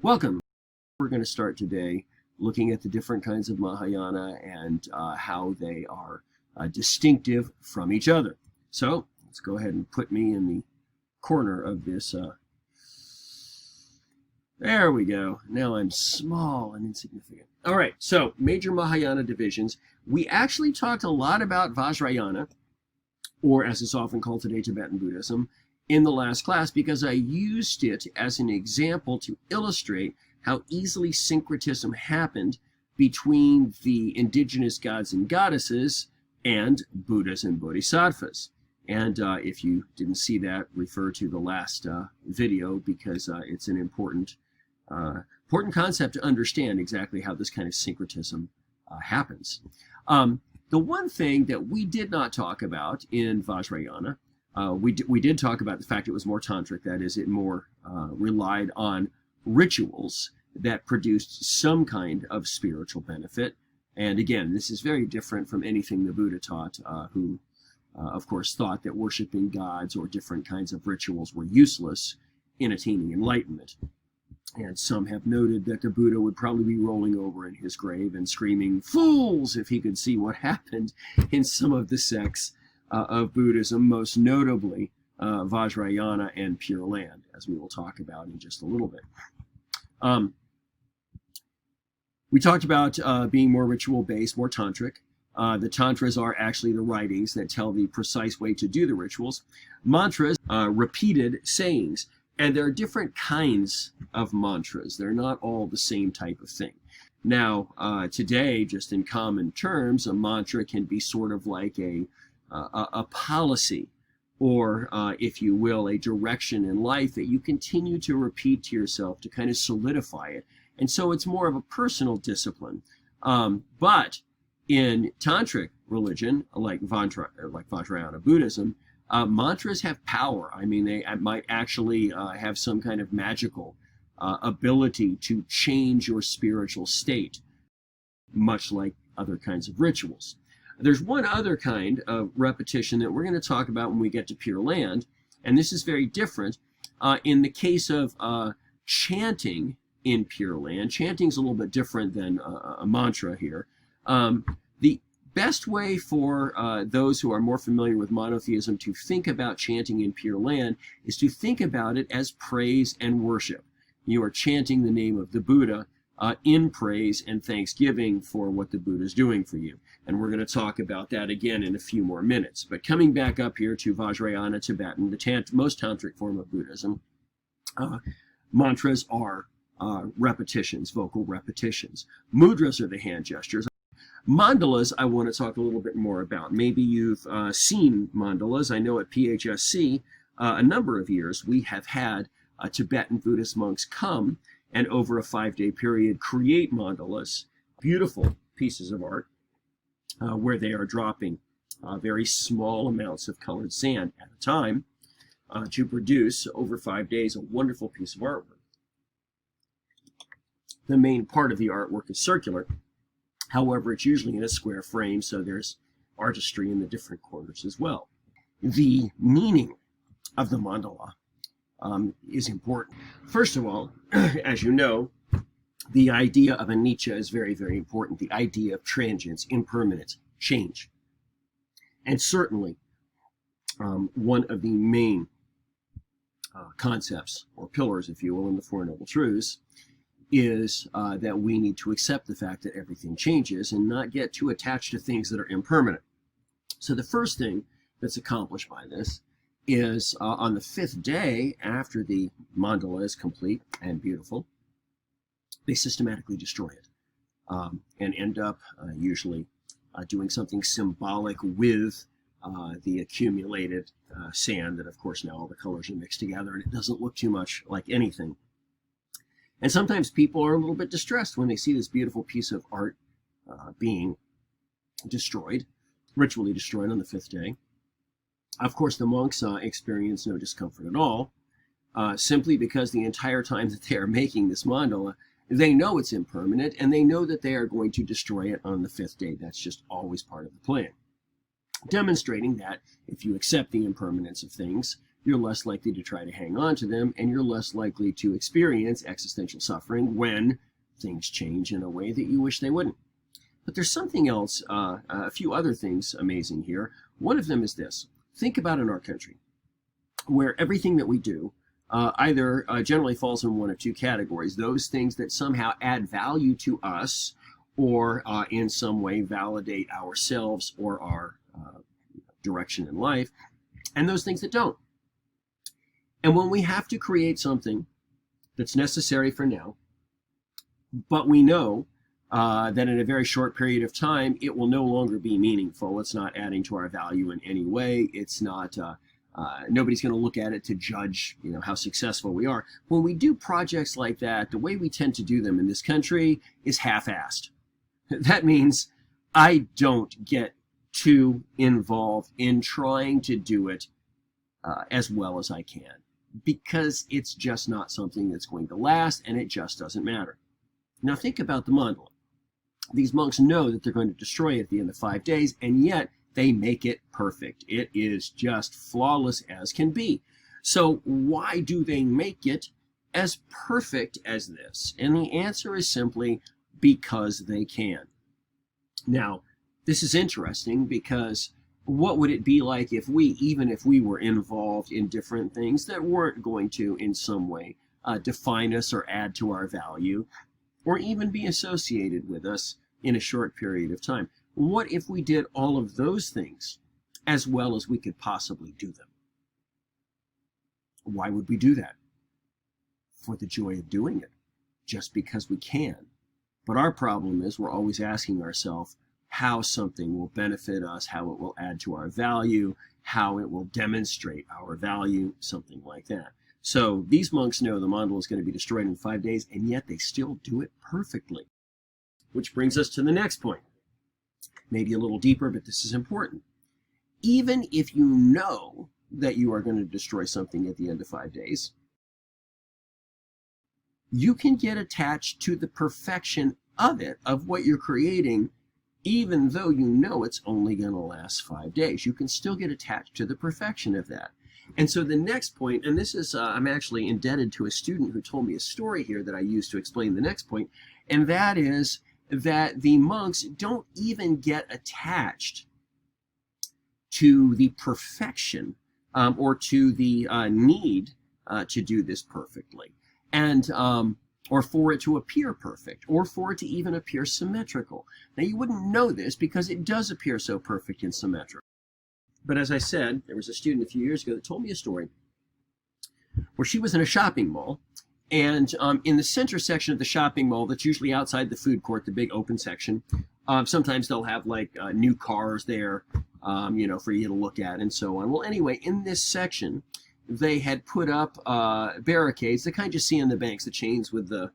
Welcome. We're going to start today looking at the different kinds of Mahayana and how they are distinctive from each other. So let's go ahead and put me in the corner of this. There we go. Now I'm small and insignificant. All right, so major Mahayana divisions. We actually talked a lot about Vajrayana, or as it's often called today, Tibetan Buddhism, in the last class because I used it as an example to illustrate how easily syncretism happened between the indigenous gods and goddesses and Buddhas and Bodhisattvas. And if you didn't see that, refer to the last video because it's an important concept to understand exactly how this kind of syncretism happens. The one thing that we did not talk about in Vajrayana, we did talk about the fact it was more tantric, that is, it more relied on rituals that produced some kind of spiritual benefit. And again, this is very different from anything the Buddha taught, who, of course, thought that worshiping gods or different kinds of rituals were useless in attaining enlightenment. And some have noted that the Buddha would probably be rolling over in his grave and screaming, "Fools!" if he could see what happened in some of the sects of Buddhism, most notably Vajrayana and Pure Land, as we will talk about in just a little bit. We talked about being more ritual-based, more tantric. The tantras are actually the writings that tell the precise way to do the rituals. Mantras, repeated sayings. And there are different kinds of mantras. They're not all the same type of thing. Now, today, just in common terms, a mantra can be sort of like a policy, or, if you will, a direction in life that you continue to repeat to yourself to kind of solidify it. And so it's more of a personal discipline. But in tantric religion, like Vajrayana Buddhism, mantras have power. I mean, they might actually have some kind of magical ability to change your spiritual state, much like other kinds of rituals. There's one other kind of repetition that we're going to talk about when we get to Pure Land, and this is very different. In the case of chanting in Pure Land, chanting is a little bit different than a mantra here. The best way for those who are more familiar with monotheism to think about chanting in Pure Land is to think about it as praise and worship. You are chanting the name of the Buddha in praise and thanksgiving for what the Buddha is doing for you. And we're going to talk about that again in a few more minutes. But coming back up here to Vajrayana Tibetan, the most tantric form of Buddhism, mantras are repetitions, vocal repetitions. Mudras are the hand gestures. Mandalas I want to talk a little bit more about. Maybe you've seen mandalas. I know at PHSC, a number of years, we have had Tibetan Buddhist monks come and over a 5-day period create mandalas, beautiful pieces of art, where they are dropping very small amounts of colored sand at a time to produce over 5 days a wonderful piece of artwork. The main part of the artwork is circular. However, it's usually in a square frame, so there's artistry in the different corners as well. The meaning of the mandala is important. First of all, as you know, the idea of anicca is very, very important. The idea of transience, impermanence, change. And certainly, one of the main concepts, or pillars, if you will, in the Four Noble Truths, is that we need to accept the fact that everything changes and not get too attached to things that are impermanent. So the first thing that's accomplished by this is on the 5th day after the mandala is complete and beautiful, they systematically destroy it and end up usually doing something symbolic with the accumulated sand that, of course, now all the colors are mixed together and it doesn't look too much like anything. And sometimes people are a little bit distressed when they see this beautiful piece of art being destroyed, ritually destroyed on the 5th day. Of course, the monks experience no discomfort at all, simply because the entire time that they are making this mandala, they know it's impermanent, and they know that they are going to destroy it on the 5th day. That's just always part of the plan. Demonstrating that if you accept the impermanence of things, you're less likely to try to hang on to them, and you're less likely to experience existential suffering when things change in a way that you wish they wouldn't. But there's something else, a few other things amazing here. One of them is this. Think about in our country, where everything that we do either generally falls in one of two categories. Those things that somehow add value to us or in some way validate ourselves or our direction in life, and those things that don't. And when we have to create something that's necessary for now, but we know that in a very short period of time, it will no longer be meaningful. It's not adding to our value in any way. It's not, nobody's going to look at it to judge, how successful we are. When we do projects like that, the way we tend to do them in this country is half-assed. That means I don't get too involved in trying to do it as well as I can, because it's just not something that's going to last, and it just doesn't matter. Now think about the mandala. These monks know that they're going to destroy it at the end of 5 days, and yet they make it perfect. It is just flawless as can be. So why do they make it as perfect as this? And the answer is simply because they can. Now, this is interesting because what would it be like if even if we were involved in different things that weren't going to in some way define us or add to our value, or even be associated with us in a short period of time? What if we did all of those things as well as we could possibly do them? Why would we do that? For the joy of doing it, just because we can. But our problem is we're always asking ourselves how something will benefit us, how it will add to our value, how it will demonstrate our value, something like that. So these monks know the mandala is going to be destroyed in 5 days, and yet they still do it perfectly. Which brings us to the next point. Maybe a little deeper, but this is important. Even if you know that you are going to destroy something at the end of 5 days, you can get attached to the perfection of it, of what you're creating, even though you know it's only going to last 5 days. You can still get attached to the perfection of that. And so the next point, and this is, I'm actually indebted to a student who told me a story here that I use to explain the next point, and that is that the monks don't even get attached to the perfection or to the need to do this perfectly, and or for it to appear perfect, or for it to even appear symmetrical. Now, you wouldn't know this because it does appear so perfect and symmetrical. But as I said, there was a student a few years ago that told me a story where she was in a shopping mall, and in the center section of the shopping mall, that's usually outside the food court, the big open section, sometimes they'll have like new cars there, for you to look at and so on. Well, anyway, in this section, they had put up barricades, the kind you see in the banks, the chains with the,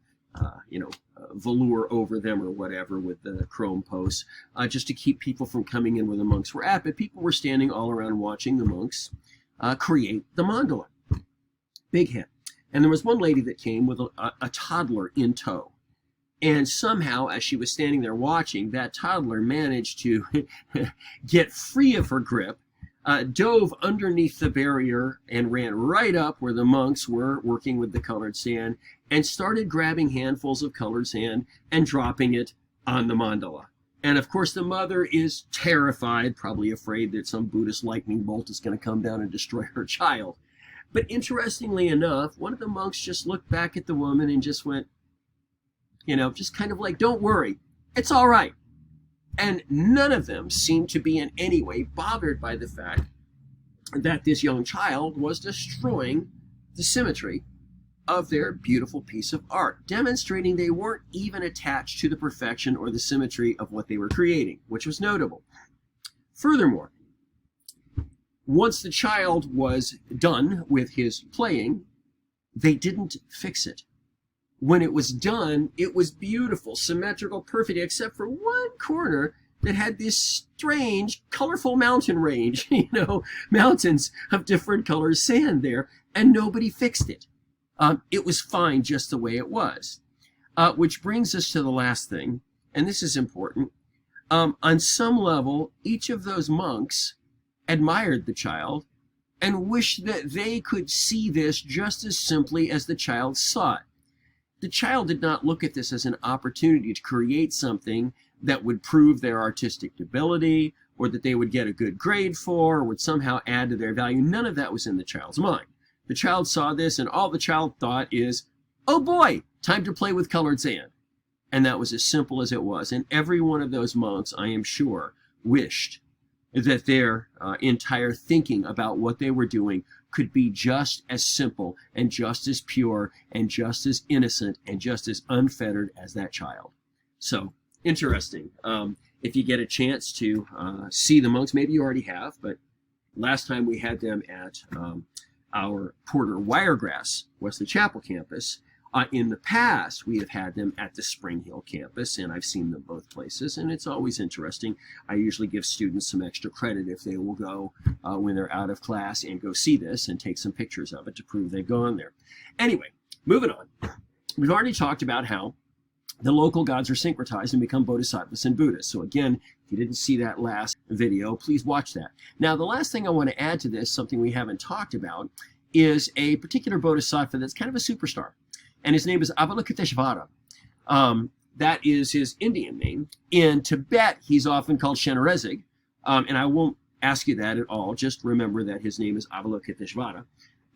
velour over them or whatever, with the chrome posts, just to keep people from coming in where the monks were at. But people were standing all around watching the monks create the mandala. Big hit. And there was one lady that came with a toddler in tow. And somehow, as she was standing there watching, that toddler managed to get free of her grip, dove underneath the barrier and ran right up where the monks were working with the colored sand, and started grabbing handfuls of colored sand and dropping it on the mandala. And of course the mother is terrified, probably afraid that some Buddhist lightning bolt is going to come down and destroy her child. But interestingly enough, one of the monks just looked back at the woman and just went, just kind of like, don't worry, it's all right. And none of them seemed to be in any way bothered by the fact that this young child was destroying the symmetry of their beautiful piece of art, demonstrating they weren't even attached to the perfection or the symmetry of what they were creating, which was notable. Furthermore, once the child was done with his playing, they didn't fix it. When it was done, it was beautiful, symmetrical, perfect, except for one corner that had this strange, colorful mountain range, mountains of different colors sand there, and nobody fixed it. It was fine just the way it was. Which brings us to the last thing, and this is important. On some level, each of those monks admired the child and wished that they could see this just as simply as the child saw it. The child did not look at this as an opportunity to create something that would prove their artistic ability, or that they would get a good grade for, or would somehow add to their value. None of that was in the child's mind. The child saw this, and all the child thought is, oh boy, time to play with colored sand. And that was as simple as it was. And every one of those monks, I am sure, wished that their entire thinking about what they were doing could be just as simple and just as pure and just as innocent and just as unfettered as that child. So, interesting. If you get a chance to see the monks, maybe you already have, but last time we had them at our Porter Wiregrass Wesley Chapel campus. In the past, we have had them at the Spring Hill campus, and I've seen them both places, and it's always interesting. I usually give students some extra credit if they will go when they're out of class and go see this and take some pictures of it to prove they've gone there. Anyway, moving on. We've already talked about how the local gods are syncretized and become bodhisattvas and Buddhas. So again, if you didn't see that last video, please watch that. Now, the last thing I want to add to this, something we haven't talked about, is a particular bodhisattva that's kind of a superstar. And his name is Avalokiteshvara. That is his Indian name. In Tibet, he's often called Shenrezig. And I won't ask you that at all. Just remember that his name is Avalokiteshvara.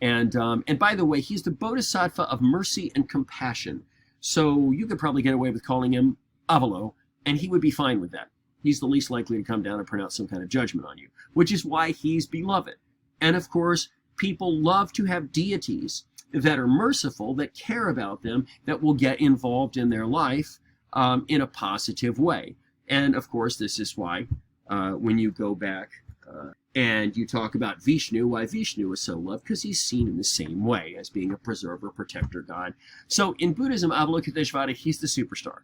And by the way, he's the bodhisattva of mercy and compassion. So you could probably get away with calling him Avalo, and he would be fine with that. He's the least likely to come down and pronounce some kind of judgment on you, which is why he's beloved. And of course, people love to have deities that are merciful, that care about them, that will get involved in their life in a positive way. And of course, this is why when you go back and you talk about Vishnu, why Vishnu is so loved, because he's seen in the same way as being a preserver, protector god. So in Buddhism, Avalokiteshvara, he's the superstar.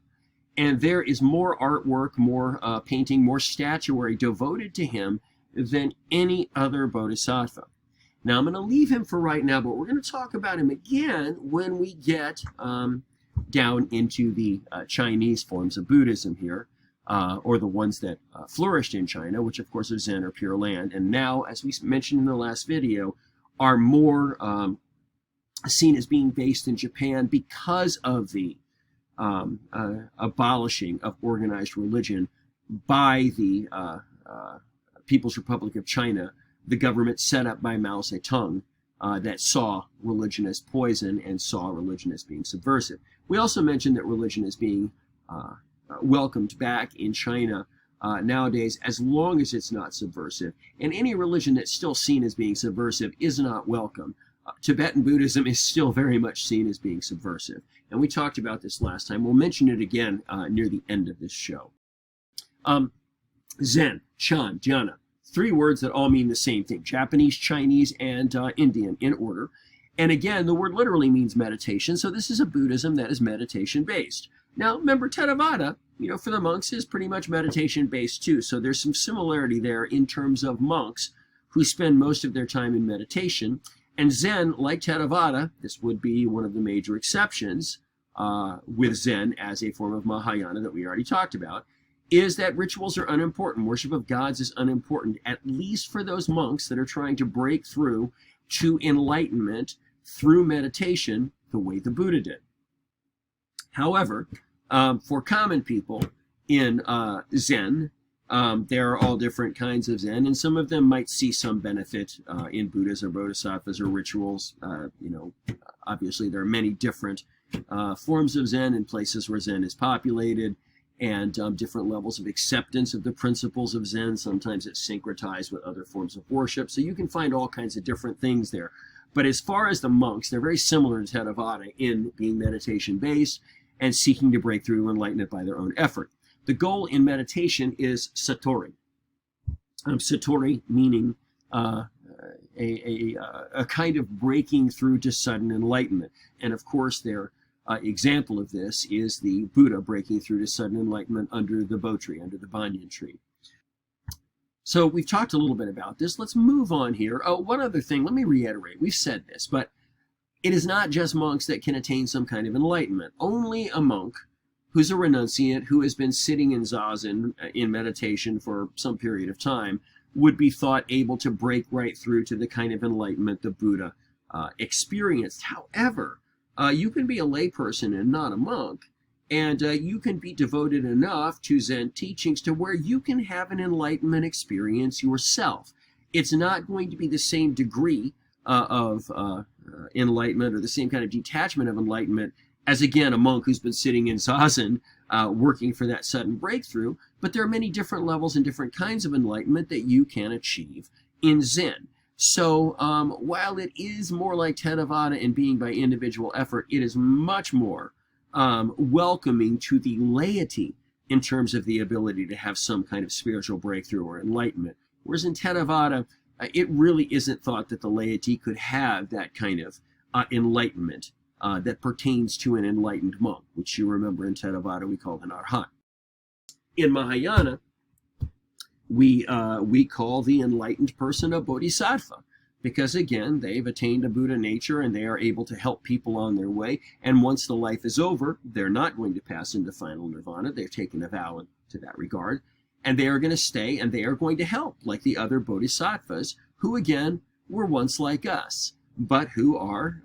And there is more artwork, more painting, more statuary devoted to him than any other bodhisattva. Now, I'm going to leave him for right now, but we're going to talk about him again when we get down into the Chinese forms of Buddhism here, or the ones that flourished in China, which of course are Zen or Pure Land, and now, as we mentioned in the last video, are more seen as being based in Japan because of the abolishing of organized religion by the People's Republic of China, the government set up by Mao Zedong that saw religion as poison and saw religion as being subversive. We also mentioned that religion is being welcomed back in China nowadays as long as it's not subversive. And any religion that's still seen as being subversive is not welcome. Tibetan Buddhism is still very much seen as being subversive. And we talked about this last time. We'll mention it again near the end of this show. Zen, Chan, Dhyana. 3 words that all mean the same thing: Japanese, Chinese, and Indian in order. And again, the word literally means meditation, so this is a Buddhism that is meditation-based. Now, remember, Theravada, for the monks, is pretty much meditation-based too, so there's some similarity there in terms of monks who spend most of their time in meditation. And Zen, like Theravada, this would be one of the major exceptions with Zen as a form of Mahayana that we already talked about, is that rituals are unimportant. Worship of gods is unimportant, at least for those monks that are trying to break through to enlightenment through meditation the way the Buddha did. However, for common people in Zen, there are all different kinds of Zen, and some of them might see some benefit in Buddhas or Bodhisattvas or rituals. Obviously, there are many different forms of Zen in places where Zen is populated, and different levels of acceptance of the principles of Zen. Sometimes it's syncretized with other forms of worship. So you can find all kinds of different things there. But as far as the monks, they're very similar to Theravada in being meditation-based and seeking to break through enlightenment by their own effort. The goal in meditation is satori. Satori meaning a kind of breaking through to sudden enlightenment. And of course, their example of this is the Buddha breaking through to sudden enlightenment under the bo tree, under the banyan tree. So we've talked a little bit about this. Let's move on here. Oh, one other thing, let me reiterate. We've said this, but it is not just monks that can attain some kind of enlightenment. Only a monk who's a renunciant, who has been sitting in zazen, in meditation for some period of time, would be thought able to break right through to the kind of enlightenment the Buddha experienced. However, you can be a layperson and not a monk, and you can be devoted enough to Zen teachings to where you can have an enlightenment experience yourself. It's not going to be the same degree of enlightenment or the same kind of detachment of enlightenment as, again, a monk who's been sitting in zazen working for that sudden breakthrough. But there are many different levels and different kinds of enlightenment that you can achieve in Zen. So while it is more like Theravada in being by individual effort, it is much more welcoming to the laity in terms of the ability to have some kind of spiritual breakthrough or enlightenment. Whereas in Theravada, it really isn't thought that the laity could have that kind of enlightenment that pertains to an enlightened monk, which you remember in Theravada we call an arhat. In Mahayana, we call the enlightened person a bodhisattva, because again, they've attained a Buddha nature and they are able to help people on their way. And once the life is over, they're not going to pass into final nirvana. They've taken a vow to that regard. And they are going to stay and they are going to help, like the other bodhisattvas, who again were once like us, but who are,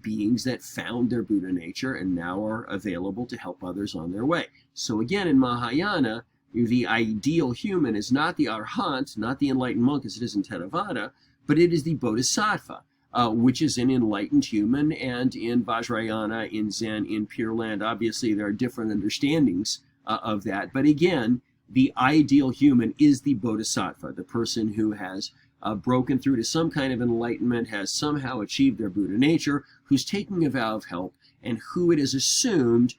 beings that found their Buddha nature and now are available to help others on their way. So again, in Mahayana, the ideal human is not the arhat, not the enlightened monk as it is in Theravada, but it is the bodhisattva, which is an enlightened human. And in Vajrayana, in Zen, in Pure Land, obviously there are different understandings of that. But again, the ideal human is the bodhisattva, the person who has broken through to some kind of enlightenment, has somehow achieved their Buddha nature, who's taking a vow of help, and who it is assumed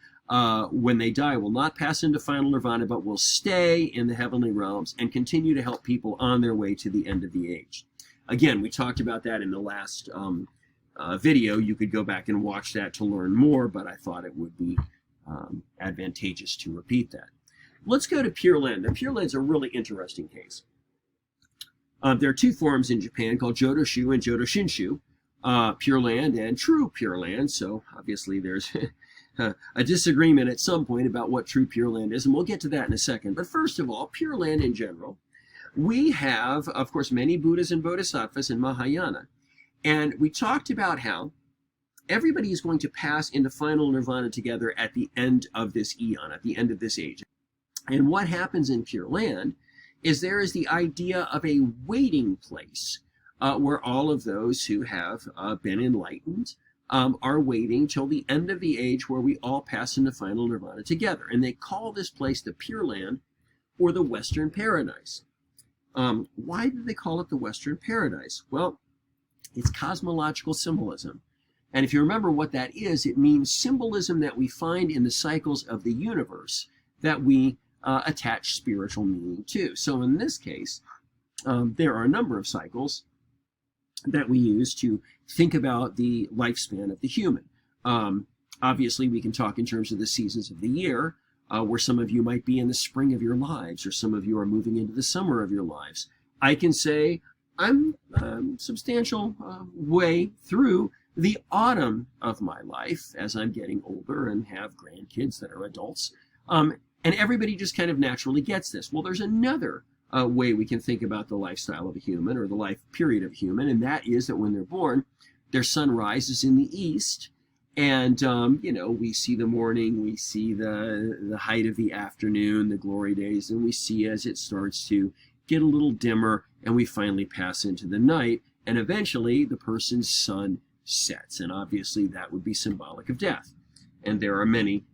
when they die will not pass into final nirvana, but will stay in the heavenly realms and continue to help people on their way to the end of the age. Again, we talked about that in the last video. You could go back and watch that to learn more, but I thought it would be advantageous to repeat that. Let's go to Pure Land. Now, Pure Land is a really interesting case. There are two forms in Japan called Jodoshu and Jodoshinshu, Pure Land and True Pure Land. So obviously there's a disagreement at some point about what true Pure Land is, and we'll get to that in a second. But first of all, Pure Land in general, we have, of course, many Buddhas and Bodhisattvas in Mahayana. And we talked about how everybody is going to pass into final nirvana together at the end of this eon, at the end of this age. And what happens in Pure Land is there is the idea of a waiting place where all of those who have been enlightened are waiting till the end of the age where we all pass into final nirvana together. And they call this place the Pure Land or the Western Paradise. Why do they call it the Western Paradise? Well, it's cosmological symbolism. And if you remember what that is, it means symbolism that we find in the cycles of the universe that we attach spiritual meaning to. So in this case, there are a number of cycles that we use to think about the lifespan of the human. Obviously, we can talk in terms of the seasons of the year, where some of you might be in the spring of your lives, or some of you are moving into the summer of your lives. I can say I'm substantial way through the autumn of my life as I'm getting older and have grandkids that are adults. And everybody just kind of naturally gets this. Well, there's another way we can think about the lifestyle of a human, or the life period of a human, and that is that when they're born, their sun rises in the east, and we see the morning, we see the height of the afternoon, the glory days, and we see as it starts to get a little dimmer, and we finally pass into the night, and eventually the person's sun sets, and obviously that would be symbolic of death. And there are many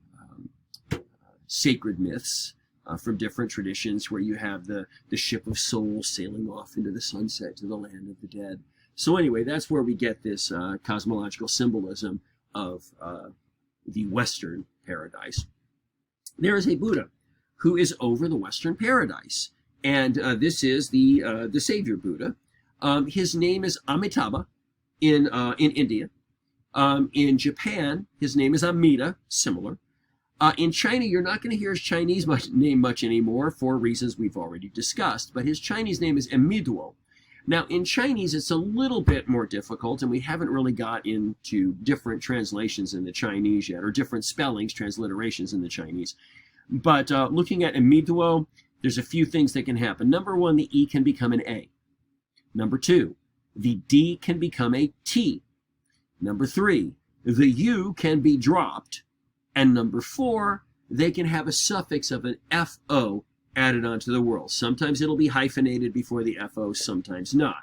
sacred myths from different traditions where you have the ship of souls sailing off into the sunset to the land of the dead. So anyway, that's where we get this cosmological symbolism of the Western paradise. There is a Buddha who is over the Western paradise, and this is the Savior Buddha. His name is Amitabha in India. In Japan, his name is Amida, similar. In China, you're not going to hear his Chinese name much anymore for reasons we've already discussed, but his Chinese name is Emiduo. Now, in Chinese, it's a little bit more difficult, and we haven't really got into different translations in the Chinese yet, or different spellings, transliterations in the Chinese. But looking at Emiduo, there's a few things that can happen. Number one, the E can become an A. Number two, the D can become a T. Number three, the U can be dropped. And number four, they can have a suffix of an FO added onto the world. Sometimes it'll be hyphenated before the FO, sometimes not.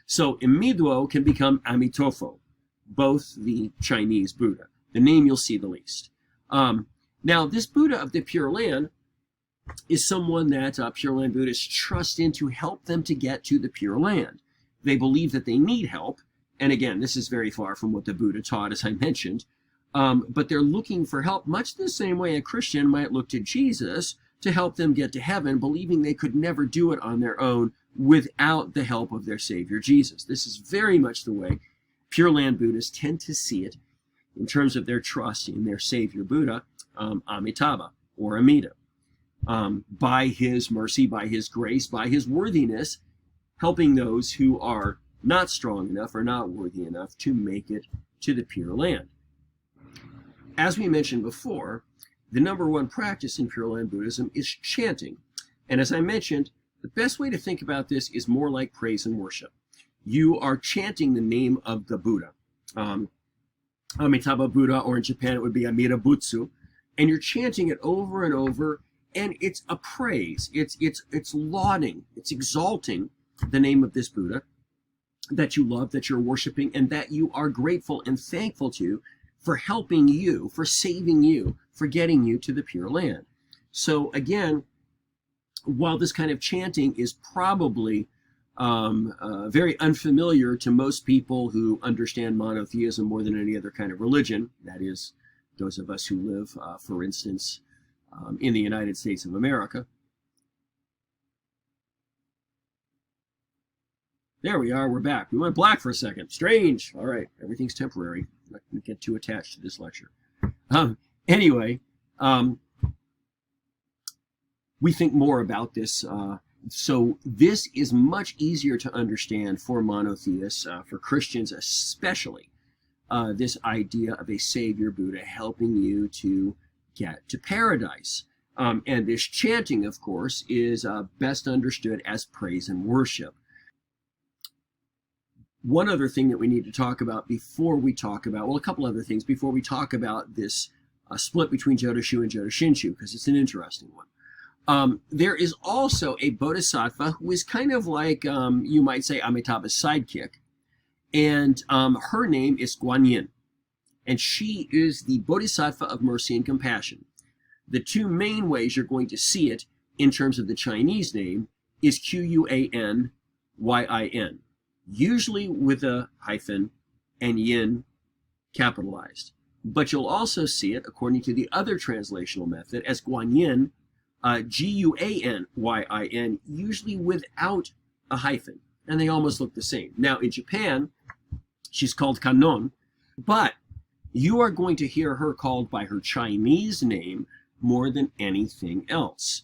So Imidwo can become Amitofo, both the Chinese Buddha. The name you'll see the least. Now, this Buddha of the Pure Land is someone that Pure Land Buddhists trust in to help them to get to the Pure Land. They believe that they need help. And again, this is very far from what the Buddha taught, as I mentioned. But they're looking for help, much the same way a Christian might look to Jesus to help them get to heaven, believing they could never do it on their own without the help of their Savior Jesus. This is very much the way Pure Land Buddhists tend to see it in terms of their trust in their Savior Buddha, Amitabha, or Amida. By his mercy, by his grace, by his worthiness, helping those who are not strong enough or not worthy enough to make it to the Pure Land. As we mentioned before, the number one practice in Pure Land Buddhism is chanting. And as I mentioned, the best way to think about this is more like praise and worship. You are chanting the name of the Buddha. Amitabha Buddha, or in Japan it would be Amida Butsu, and you're chanting it over and over, and it's a praise. It's lauding, it's exalting the name of this Buddha that you love, that you're worshiping, and that you are grateful and thankful to for helping you, for saving you, for getting you to the Pure Land. So again, while this kind of chanting is probably very unfamiliar to most people who understand monotheism more than any other kind of religion, that is, those of us who live, for instance, in the United States of America. There we are, we're back. We went black for a second. Strange. All right, everything's temporary. I'm not going to get too attached to this lecture. Anyway, we think more about this. So this is much easier to understand for monotheists, for Christians especially, this idea of a Savior Buddha helping you to get to paradise. And this chanting, of course, is best understood as praise and worship. One other thing that we need to talk about before we talk about, well, a couple other things before we talk about this split between Jodoshu and Jodoshinshu, because it's an interesting one. There is also a bodhisattva who is kind of like, you might say, Amitabha's sidekick, and her name is Guanyin, and she is the bodhisattva of mercy and compassion. The two main ways you're going to see it in terms of the Chinese name is Quanyin, usually with a hyphen and yin capitalized. But you'll also see it, according to the other translational method, as Guanyin, Guanyin, usually without a hyphen. And they almost look the same. Now, in Japan, she's called Kannon, but you are going to hear her called by her Chinese name more than anything else.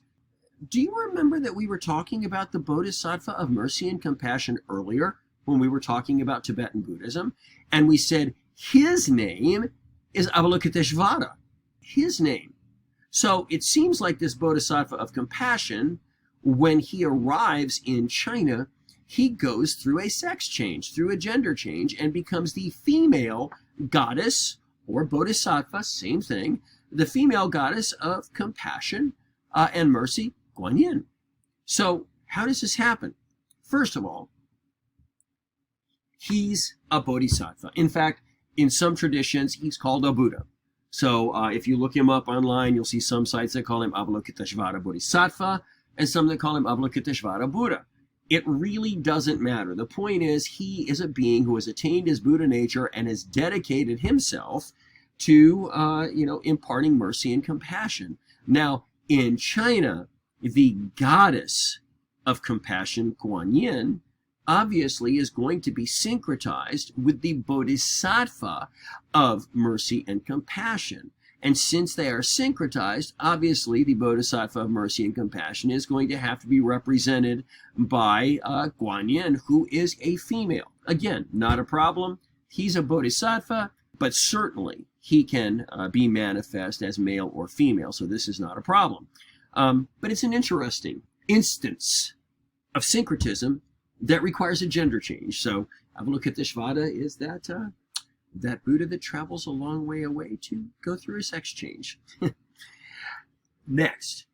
Do you remember that we were talking about the Bodhisattva of mercy and compassion earlier when we were talking about Tibetan Buddhism? And we said his name is Avalokiteshvara. His name. So it seems like this Bodhisattva of compassion, when he arrives in China, he goes through a sex change, through a gender change, and becomes the female goddess, or Bodhisattva, same thing, the female goddess of compassion and mercy, Guanyin. So how does this happen? First of all, he's a Bodhisattva. In fact, in some traditions, he's called a Buddha. So if you look him up online, you'll see some sites that call him Avalokiteshvara Bodhisattva, and some that call him Avalokiteshvara Buddha. It really doesn't matter. The point is, he is a being who has attained his Buddha nature and has dedicated himself to, imparting mercy and compassion. Now, in China, the goddess of compassion, Guanyin, obviously is going to be syncretized with the Bodhisattva of mercy and compassion. And since they are syncretized, obviously the Bodhisattva of mercy and compassion is going to have to be represented by Guanyin, who is a female. Again, not a problem. He's a Bodhisattva, but certainly he can be manifest as male or female, so this is not a problem. But it's an interesting instance of syncretism that requires a gender change. So Avalokiteshvara is that Buddha that travels a long way away to go through a sex change. Next,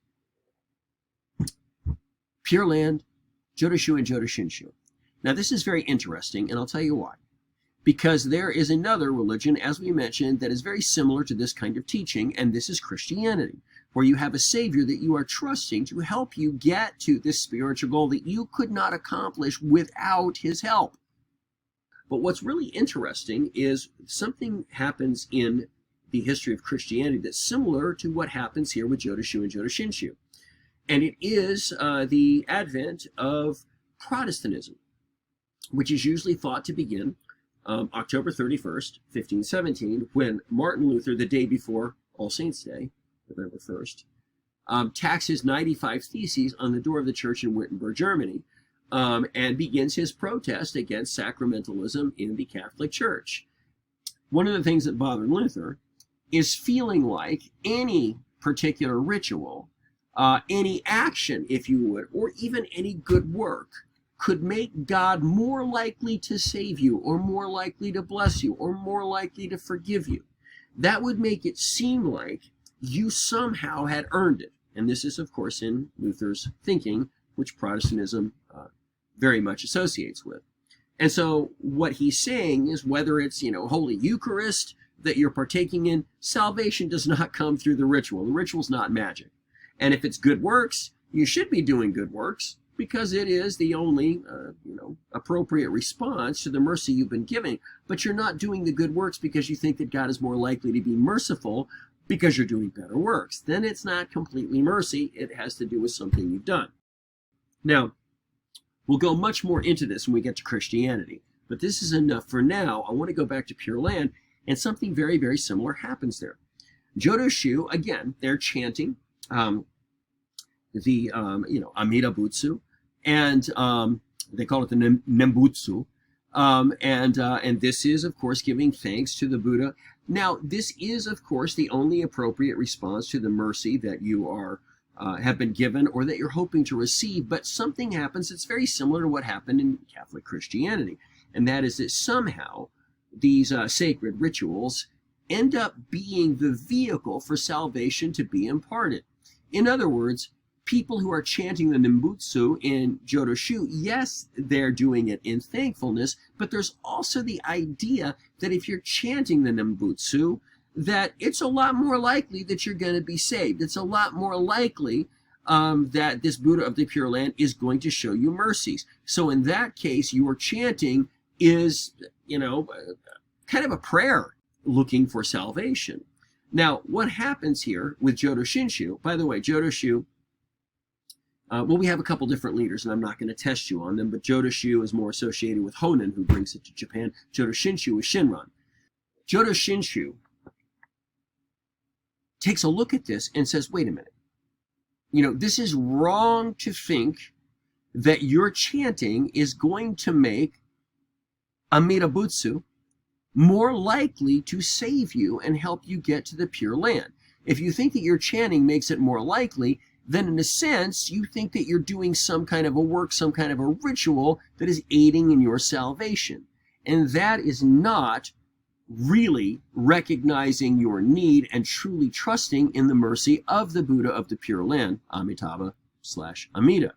Pure Land, Jodoshu, and Jodoshinshu. Now this is very interesting, and I'll tell you why. Because there is another religion, as we mentioned, that is very similar to this kind of teaching, and this is Christianity, where you have a Savior that you are trusting to help you get to this spiritual goal that you could not accomplish without his help. But what's really interesting is something happens in the history of Christianity that's similar to what happens here with Jodoshu and Jodoshinshu. And it is the advent of Protestantism, which is usually thought to begin October 31st, 1517, when Martin Luther, the day before All Saints' Day, November 1st, tacks his 95 Theses on the door of the church in Wittenberg, Germany, and begins his protest against sacramentalism in the Catholic Church. One of the things that bothered Luther is feeling like any particular ritual, any action, if you would, or even any good work could make God more likely to save you, or more likely to bless you, or more likely to forgive you. That would make it seem like you somehow had earned it. And this is, of course, in Luther's thinking, which Protestantism very much associates with. And so what he's saying is, whether it's, Holy Eucharist that you're partaking in, salvation does not come through the ritual. The ritual's not magic. And if it's good works, you should be doing good works, because it is the only, appropriate response to the mercy you've been giving. But you're not doing the good works because you think that God is more likely to be merciful because you're doing better works. Then it's not completely mercy. It has to do with something you've done. Now, we'll go much more into this when we get to Christianity. But this is enough for now. I want to go back to Pure Land, and something very, very similar happens there. Jodoshu, again, they're chanting the Amida Butsu, and they call it the Nembutsu, and this is, of course, giving thanks to the Buddha. Now, this is, of course, the only appropriate response to the mercy that you are have been given, or that you're hoping to receive. But something happens that's very similar to what happened in Catholic Christianity, and that is that somehow these sacred rituals end up being the vehicle for salvation to be imparted. In other words, people who are chanting the Nembutsu in Jodoshu, yes, they're doing it in thankfulness, but there's also the idea that if you're chanting the Nembutsu, that it's a lot more likely that you're going to be saved. It's a lot more likely that this Buddha of the Pure Land is going to show you mercies. So in that case, your chanting is, kind of a prayer looking for salvation. Now, what happens here with Jodoshinshu, by the way, Jodoshu, we have a couple different leaders, and I'm not going to test you on them, but Jodoshu is more associated with Honen, who brings it to Japan. Jodoshinshu is Shinran. Jodoshinshu takes a look at this and says, wait a minute. This is wrong to think that your chanting is going to make Amida Butsu more likely to save you and help you get to the Pure Land. If you think that your chanting makes it more likely, then in a sense, you think that you're doing some kind of a work, some kind of a ritual that is aiding in your salvation. And that is not really recognizing your need and truly trusting in the mercy of the Buddha of the Pure Land, Amitabha/Amida.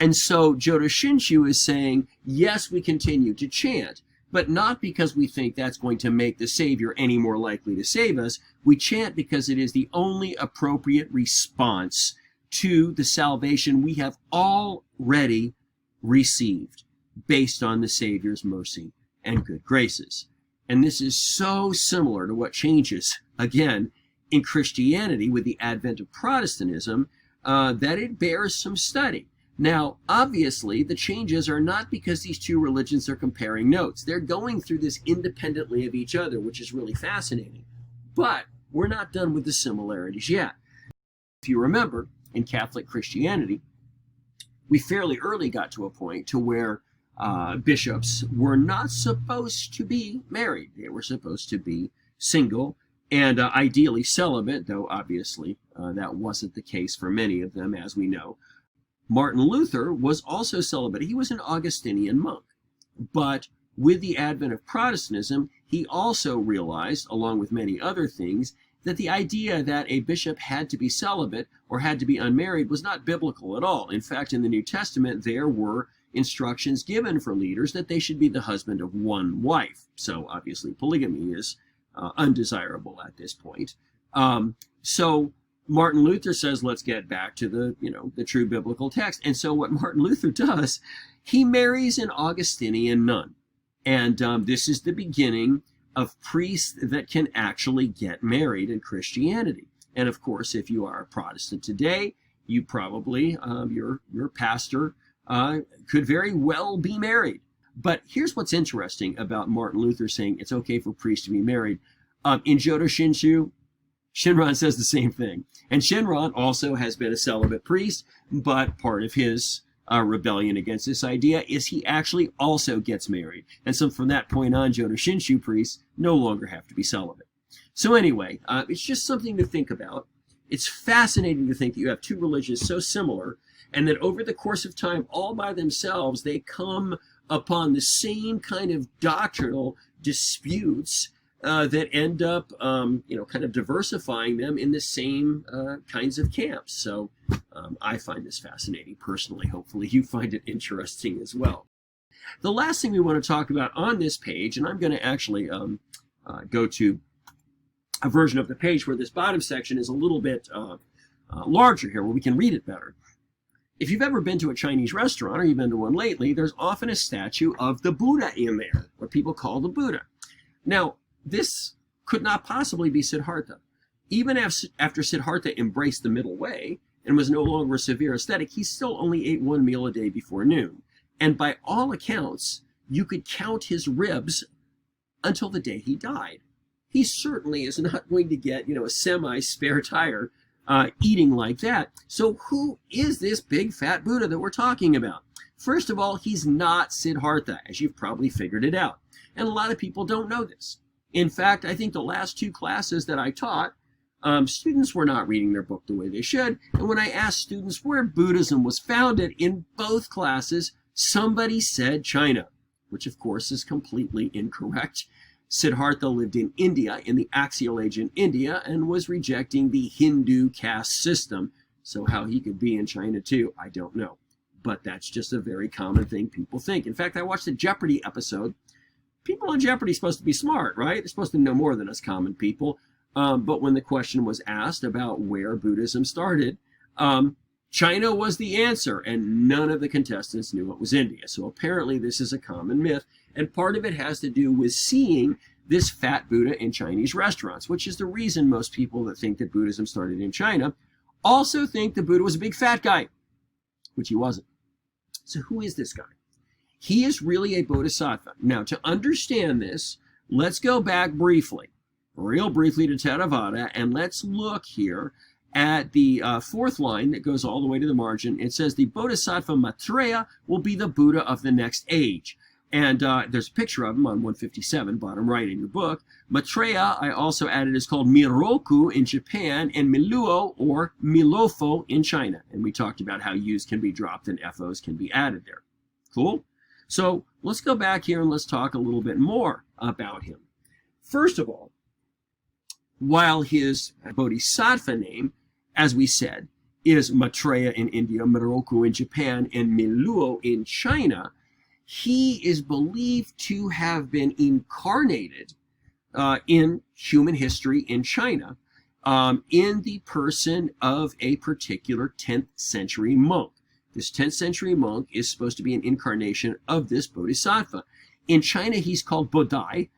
And so Jodoshinshu is saying, yes, we continue to chant, but not because we think that's going to make the Savior any more likely to save us. We chant because it is the only appropriate response to the salvation we have already received based on the Savior's mercy and good graces. And this is so similar to what changes, again, in Christianity with the advent of Protestantism, that it bears some study. Now, obviously, the changes are not because these two religions are comparing notes. They're going through this independently of each other, which is really fascinating. But we're not done with the similarities yet. If you remember, in Catholic Christianity, we fairly early got to a point to where bishops were not supposed to be married. They were supposed to be single and ideally celibate, though obviously that wasn't the case for many of them, as we know. Martin Luther was also celibate. He was an Augustinian monk. But with the advent of Protestantism, he also realized, along with many other things, that the idea that a bishop had to be celibate or had to be unmarried was not biblical at all. In fact, in the New Testament, there were instructions given for leaders that they should be the husband of one wife. So obviously polygamy is undesirable at this point. So Martin Luther says, let's get back to the true biblical text. And so what Martin Luther does, he marries an Augustinian nun. And this is the beginning of priests that can actually get married in Christianity. And of course, if you are a Protestant today, you probably, your pastor could very well be married. But here's what's interesting about Martin Luther saying it's okay for priests to be married. In Jodo Shinshu, Shinran says the same thing. And Shinran also has been a celibate priest, but part of his rebellion against this idea is he actually also gets married. And so from that point on, Jodo Shinshu priests no longer have to be celibate. So anyway, it's just something to think about. It's fascinating to think that you have two religions so similar, and that over the course of time, all by themselves, they come upon the same kind of doctrinal disputes that end up, kind of diversifying them in the same kinds of camps. So I find this fascinating personally. Hopefully you find it interesting as well. The last thing we want to talk about on this page, and I'm going to actually go to a version of the page where this bottom section is a little bit larger here, where we can read it better. If you've ever been to a Chinese restaurant, or you've been to one lately, there's often a statue of the Buddha in there, what people call the Buddha. Now, this could not possibly be Siddhartha. Even after Siddhartha embraced the middle way and was no longer a severe ascetic, he still only ate one meal a day before noon. And by all accounts, you could count his ribs until the day he died. He certainly is not going to get, a semi-spare tire eating like that. So who is this big fat Buddha that we're talking about? First of all, he's not Siddhartha, as you've probably figured it out. And a lot of people don't know this. In fact, I think the last two classes that I taught, students were not reading their book the way they should. And when I asked students where Buddhism was founded in both classes, somebody said China, which of course is completely incorrect. Siddhartha lived in India, in the Axial Age in India, and was rejecting the Hindu caste system. So how he could be in China too, I don't know. But that's just a very common thing people think. In fact, I watched a Jeopardy episode. People on Jeopardy are supposed to be smart, right? They're supposed to know more than us common people. But when the question was asked about where Buddhism started, China was the answer, and none of the contestants knew it was India. So apparently this is a common myth, and part of it has to do with seeing this fat Buddha in Chinese restaurants, which is the reason most people that think that Buddhism started in China also think the Buddha was a big fat guy, which he wasn't. So who is this guy? He is really a bodhisattva. Now, to understand this, let's go back real briefly to Theravada, and let's look here at the fourth line that goes all the way to the margin. It says the bodhisattva Maitreya will be the Buddha of the next age. And there's a picture of him on 157, bottom right in your book. Maitreya, I also added, is called Miroku in Japan, and Miluo or Milofo in China. And we talked about how U's can be dropped and FO's can be added there. Cool? So let's go back here and let's talk a little bit more about him. First of all, while his bodhisattva name, as we said, is Maitreya in India, Miroku in Japan, and Miluo in China, he is believed to have been incarnated in human history in China in the person of a particular 10th century monk. This 10th century monk is supposed to be an incarnation of this bodhisattva. In China, he's called Bodai,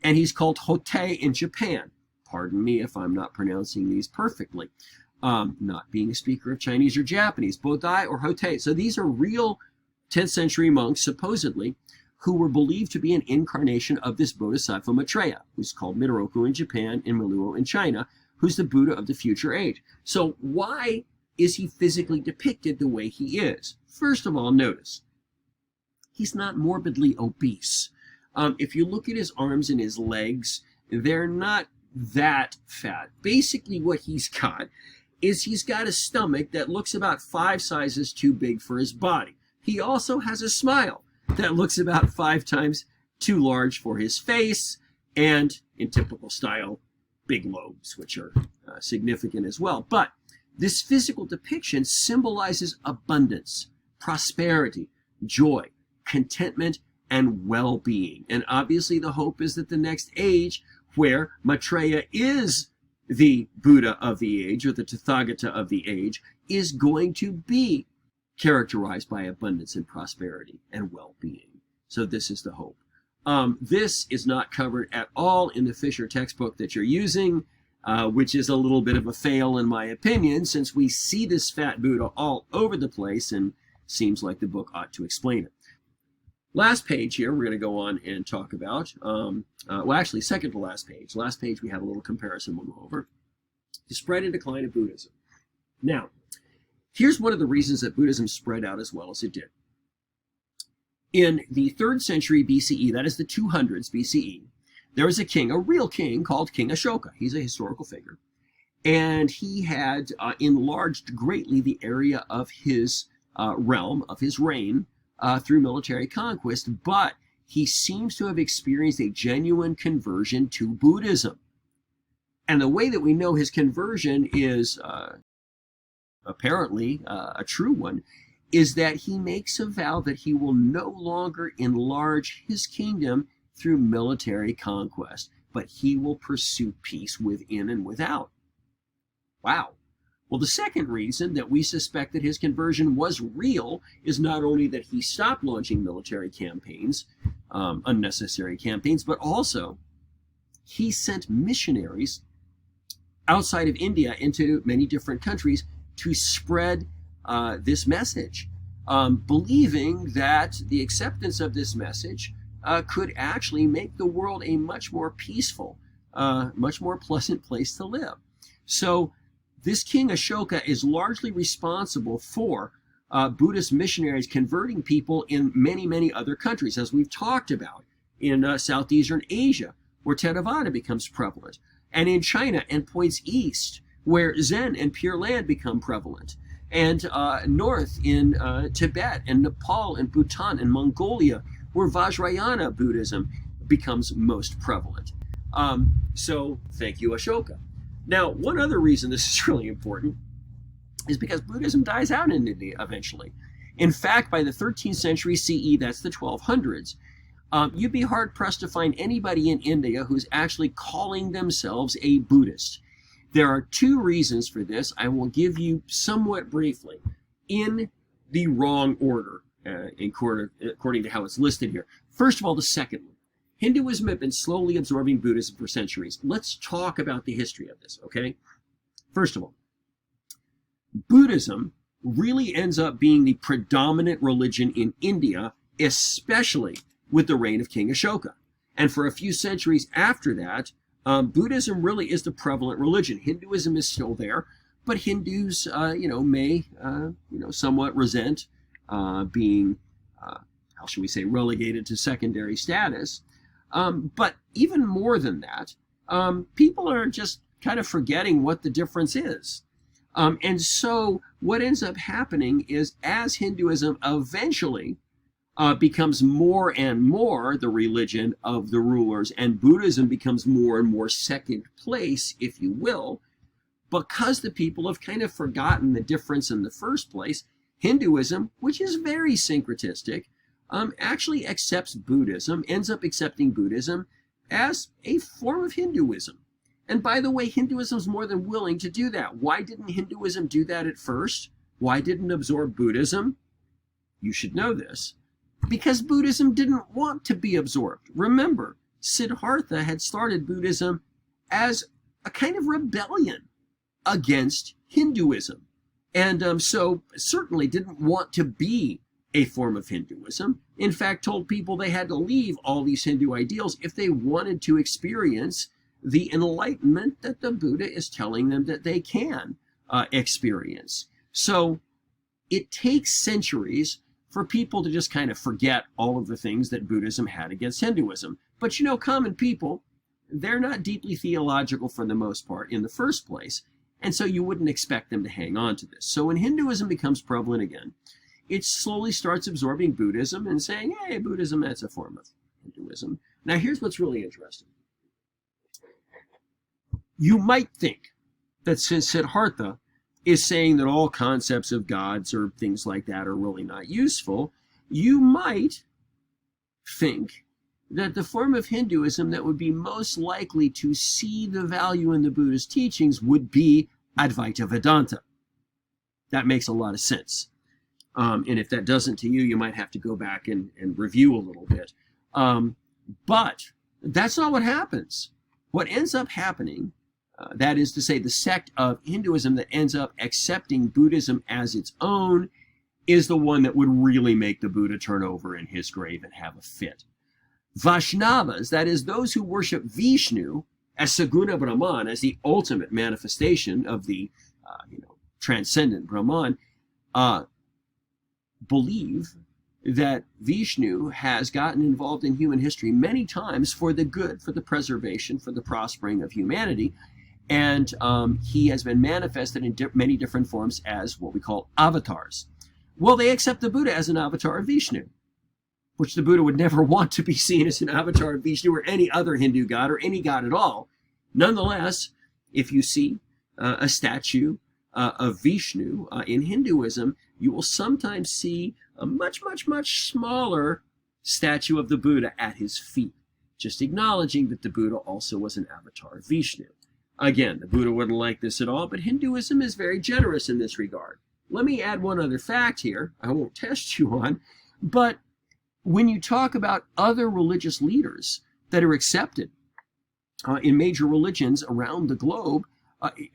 and he's called Hotei in Japan. Pardon me if I'm not pronouncing these perfectly. Not being a speaker of Chinese or Japanese, Bodai or Hotei. So these are real 10th century monks, supposedly, who were believed to be an incarnation of this bodhisattva Maitreya, who's called Miroku in Japan and Miluo in China, who's the Buddha of the future age. So why is he physically depicted the way he is? First of all, notice, he's not morbidly obese. If you look at his arms and his legs, they're not that fat. Basically what he's got is he's got a stomach that looks about 5 sizes too big for his body. He also has a smile that looks about 5 times too large for his face, and in typical style, big lobes, which are significant as well. But this physical depiction symbolizes abundance, prosperity, joy, contentment, and well-being. And obviously the hope is that the next age, where Maitreya is the Buddha of the age, or the Tathagata of the age, is going to be characterized by abundance and prosperity and well-being. So this is the hope. This is not covered at all in the Fisher textbook that you're using, which is a little bit of a fail in my opinion, since we see this fat Buddha all over the place and seems like the book ought to explain it. Last page here, we're going to go on and talk about, well, actually, second to last page. Last page, we have a little comparison we'll go over. The spread and decline of Buddhism. Now, here's one of the reasons that Buddhism spread out as well as it did. In the 3rd century BCE, that is the 200s BCE, there was a king, a real king, called King Ashoka. He's a historical figure. And he had enlarged greatly the area of his realm, of his reign, through military conquest, but he seems to have experienced a genuine conversion to Buddhism. And the way that we know his conversion is apparently a true one is that he makes a vow that he will no longer enlarge his kingdom through military conquest, but he will pursue peace within and without. Wow. Well, the second reason that we suspect that his conversion was real is not only that he stopped launching military campaigns, unnecessary campaigns, but also he sent missionaries outside of India into many different countries to spread this message, believing that the acceptance of this message could actually make the world a much more peaceful, much more pleasant place to live. So this King Ashoka is largely responsible for Buddhist missionaries converting people in many, many other countries, as we've talked about, in Southeastern Asia, where Theravada becomes prevalent, and in China and points east, where Zen and Pure Land become prevalent, and north in Tibet and Nepal and Bhutan and Mongolia, where Vajrayana Buddhism becomes most prevalent. So thank you, Ashoka. Now, one other reason this is really important is because Buddhism dies out in India eventually. In fact, by the 13th century CE, that's the 1200s, you'd be hard-pressed to find anybody in India who's actually calling themselves a Buddhist. There are 2 reasons for this. I will give you somewhat briefly in the wrong order, according to how it's listed here. First of all, the second one. Hinduism had been slowly absorbing Buddhism for centuries. Let's talk about the history of this, okay? First of all, Buddhism really ends up being the predominant religion in India, especially with the reign of King Ashoka. And for a few centuries after that, Buddhism really is the prevalent religion. Hinduism is still there, but Hindus, may, somewhat resent being, how should we say, relegated to secondary status. But even more than that, people are just kind of forgetting what the difference is. And so what ends up happening is as Hinduism eventually becomes more and more the religion of the rulers, and Buddhism becomes more and more second place, if you will, because the people have kind of forgotten the difference in the first place, Hinduism, which is very syncretistic, actually accepts Buddhism, ends up accepting Buddhism as a form of Hinduism. And by the way, Hinduism is more than willing to do that. Why didn't Hinduism do that at first? Why didn't it absorb Buddhism? You should know this. Because Buddhism didn't want to be absorbed. Remember, Siddhartha had started Buddhism as a kind of rebellion against Hinduism. And so certainly didn't want to be a form of Hinduism. In fact, told people they had to leave all these Hindu ideals if they wanted to experience the enlightenment that the Buddha is telling them that they can experience. So it takes centuries for people to just kind of forget all of the things that Buddhism had against Hinduism. But common people, they're not deeply theological for the most part in the first place. And so you wouldn't expect them to hang on to this. So when Hinduism becomes prevalent again, it slowly starts absorbing Buddhism and saying, hey, Buddhism, that's a form of Hinduism. Now, here's what's really interesting. You might think that since Siddhartha is saying that all concepts of gods or things like that are really not useful, you might think that the form of Hinduism that would be most likely to see the value in the Buddha's teachings would be Advaita Vedanta. That makes a lot of sense. And if that doesn't to you, you might have to go back and review a little bit. But that's not what happens. What ends up happening, that is to say, the sect of Hinduism that ends up accepting Buddhism as its own, is the one that would really make the Buddha turn over in his grave and have a fit. Vaishnavas, that is, those who worship Vishnu as Saguna Brahman, as the ultimate manifestation of the transcendent Brahman, believe that Vishnu has gotten involved in human history many times for the good, for the preservation, for the prospering of humanity. And he has been manifested in many different forms as what we call avatars. Well, they accept the Buddha as an avatar of Vishnu, which the Buddha would never want to be seen as an avatar of Vishnu or any other Hindu god or any god at all. Nonetheless, if you see a statue of Vishnu in Hinduism, you will sometimes see a much, much, much smaller statue of the Buddha at his feet, just acknowledging that the Buddha also was an avatar of Vishnu. Again, the Buddha wouldn't like this at all, but Hinduism is very generous in this regard. Let me add one other fact here, I won't test you on, but when you talk about other religious leaders that are accepted in major religions around the globe,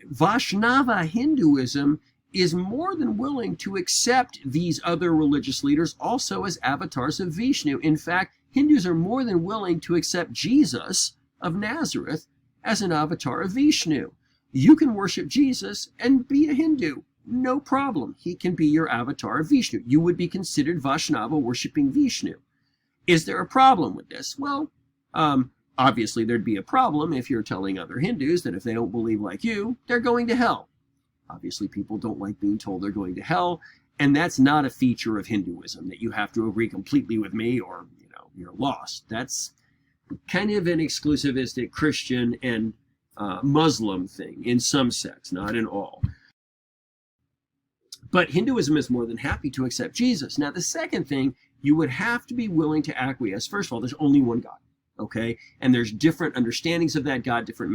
Vaishnava Hinduism is more than willing to accept these other religious leaders also as avatars of Vishnu. In fact, Hindus are more than willing to accept Jesus of Nazareth as an avatar of Vishnu. You can worship Jesus and be a Hindu. No problem. He can be your avatar of Vishnu. You would be considered Vaishnava worshiping Vishnu. Is there a problem with this? Well, obviously there'd be a problem if you're telling other Hindus that if they don't believe like you, they're going to hell. Obviously, people don't like being told they're going to hell, and that's not a feature of Hinduism, that you have to agree completely with me or, you're lost. That's kind of an exclusivistic Christian and Muslim thing in some sects, not in all. But Hinduism is more than happy to accept Jesus. Now, the second thing, you would have to be willing to acquiesce. First of all, there's only one God, okay? And there's different understandings of that God, different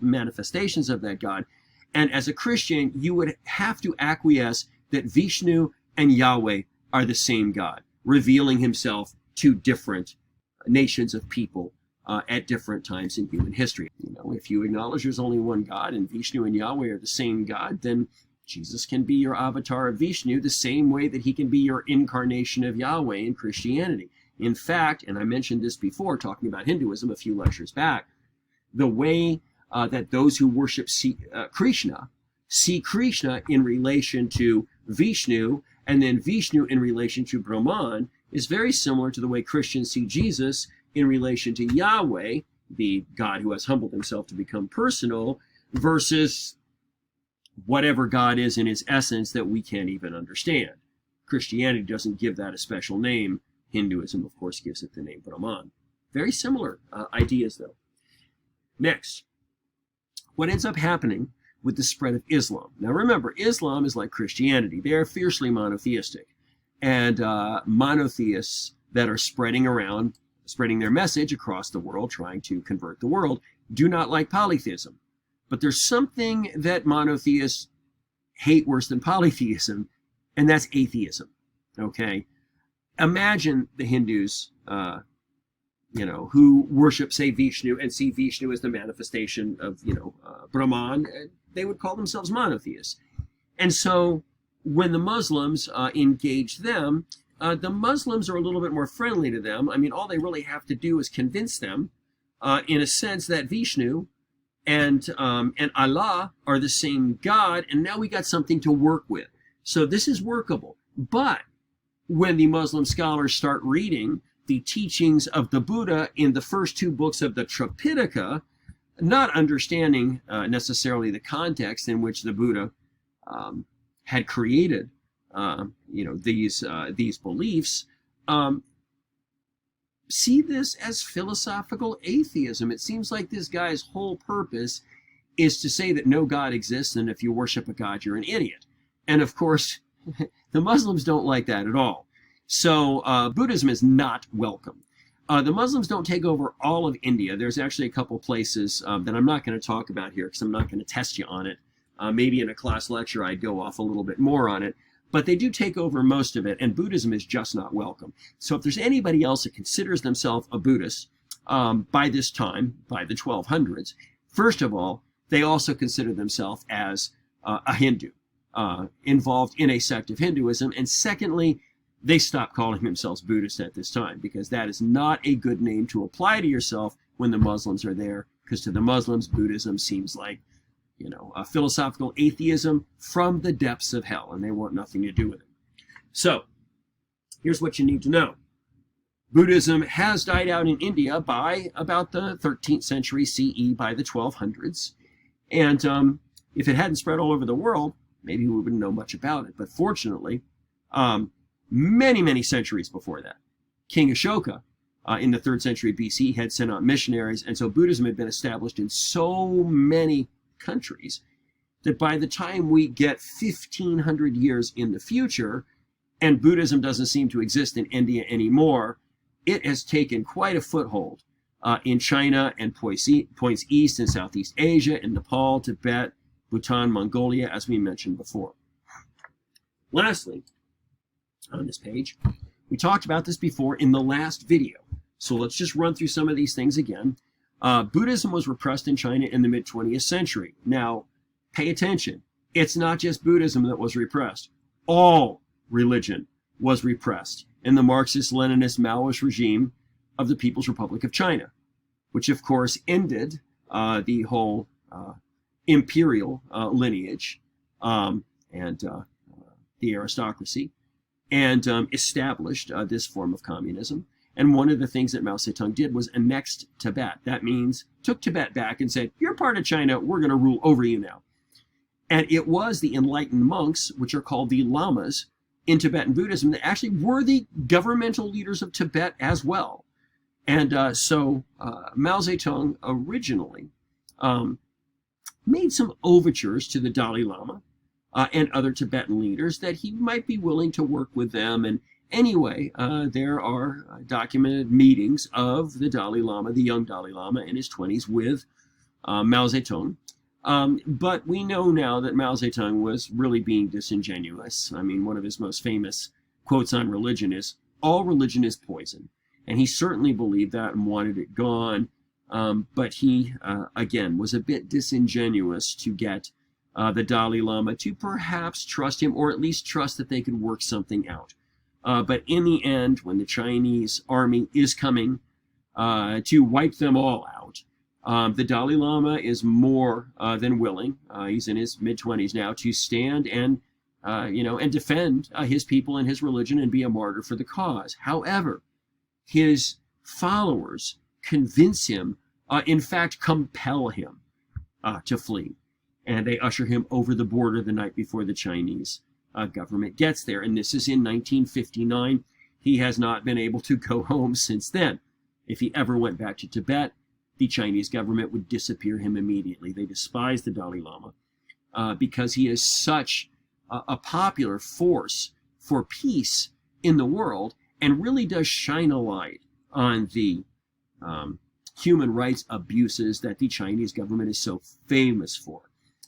manifestations of that God. And as a Christian, you would have to acquiesce that Vishnu and Yahweh are the same God, revealing himself to different nations of people at different times in human history. If you acknowledge there's only one God and Vishnu and Yahweh are the same God, then Jesus can be your avatar of Vishnu the same way that he can be your incarnation of Yahweh in Christianity. In fact, and I mentioned this before talking about Hinduism a few lectures back, the way that those who worship Krishna see Krishna in relation to Vishnu and then Vishnu in relation to Brahman is very similar to the way Christians see Jesus in relation to Yahweh, the God who has humbled himself to become personal, versus whatever God is in his essence that we can't even understand. Christianity doesn't give that a special name. Hinduism, of course, gives it the name Brahman. Very similar ideas, though. Next, what ends up happening with the spread of Islam. Now remember, Islam is like Christianity. They are fiercely monotheistic. And monotheists that are spreading around, spreading their message across the world, trying to convert the world, do not like polytheism. But there's something that monotheists hate worse than polytheism, and that's atheism. Okay? Imagine the Hindus, who worship, say, Vishnu and see Vishnu as the manifestation of, Brahman. They would call themselves monotheists. And so when the Muslims engage them, the Muslims are a little bit more friendly to them. I mean, all they really have to do is convince them, in a sense, that Vishnu and Allah are the same God, and now we got something to work with. So this is workable. But when the Muslim scholars start reading the teachings of the Buddha in the first two books of the Tripitaka, not understanding necessarily the context in which the Buddha had created, these beliefs, see this as philosophical atheism. It seems like this guy's whole purpose is to say that no God exists, and if you worship a God, you're an idiot. And of course, the Muslims don't like that at all. So Buddhism is not welcome. The Muslims don't take over all of India. There's actually a couple places that I'm not going to talk about here because I'm not going to test you on it. Maybe in a class lecture I'd go off a little bit more on it. But they do take over most of it, and Buddhism is just not welcome. So if there's anybody else that considers themselves a Buddhist by this time, by the 1200s, first of all, they also consider themselves as a Hindu, involved in a sect of Hinduism. And secondly, they stop calling themselves Buddhists at this time, because that is not a good name to apply to yourself when the Muslims are there, because to the Muslims, Buddhism seems like, a philosophical atheism from the depths of hell, and they want nothing to do with it. So, here's what you need to know. Buddhism has died out in India by about the 13th century CE, by the 1200s. And if it hadn't spread all over the world, maybe we wouldn't know much about it. But fortunately, many, many centuries before that, King Ashoka, in the 3rd century BC, had sent out missionaries, and so Buddhism had been established in so many countries that by the time we get 1,500 years in the future, and Buddhism doesn't seem to exist in India anymore, it has taken quite a foothold in China and points east and Southeast Asia, in Nepal, Tibet, Bhutan, Mongolia, as we mentioned before. Lastly, on this page, we talked about this before in the last video, so let's just run through some of these things again. Buddhism was repressed in China in the mid-20th century. Now, pay attention. It's not just Buddhism that was repressed. All religion was repressed in the Marxist-Leninist Maoist regime of the People's Republic of China, which of course ended the whole imperial lineage and the aristocracy, and established this form of communism. And one of the things that Mao Zedong did was annexed Tibet. That means took Tibet back and said, you're part of China, we're going to rule over you now. And it was the enlightened monks, which are called the lamas in Tibetan Buddhism, that actually were the governmental leaders of Tibet as well. And so Mao Zedong originally made some overtures to the Dalai Lama and other Tibetan leaders that he might be willing to work with them. And anyway, there are documented meetings of the Dalai Lama, the young Dalai Lama in his 20s, with Mao Zedong. But we know now that Mao Zedong was really being disingenuous. I mean, one of his most famous quotes on religion is, all religion is poison. And he certainly believed that and wanted it gone. But he, again, was a bit disingenuous to get the Dalai Lama to perhaps trust him, or at least trust that they could work something out. But in the end, when the Chinese army is coming to wipe them all out, the Dalai Lama is more than willing, he's in his mid-20s now, to stand and, and defend his people and his religion and be a martyr for the cause. However, his followers convince him, in fact, compel him to flee. And they usher him over the border the night before the Chinese government gets there. And this is in 1959. He has not been able to go home since then. If he ever went back to Tibet, the Chinese government would disappear him immediately. They despise the Dalai Lama because he is such a popular force for peace in the world, and really does shine a light on the human rights abuses that the Chinese government is so famous for.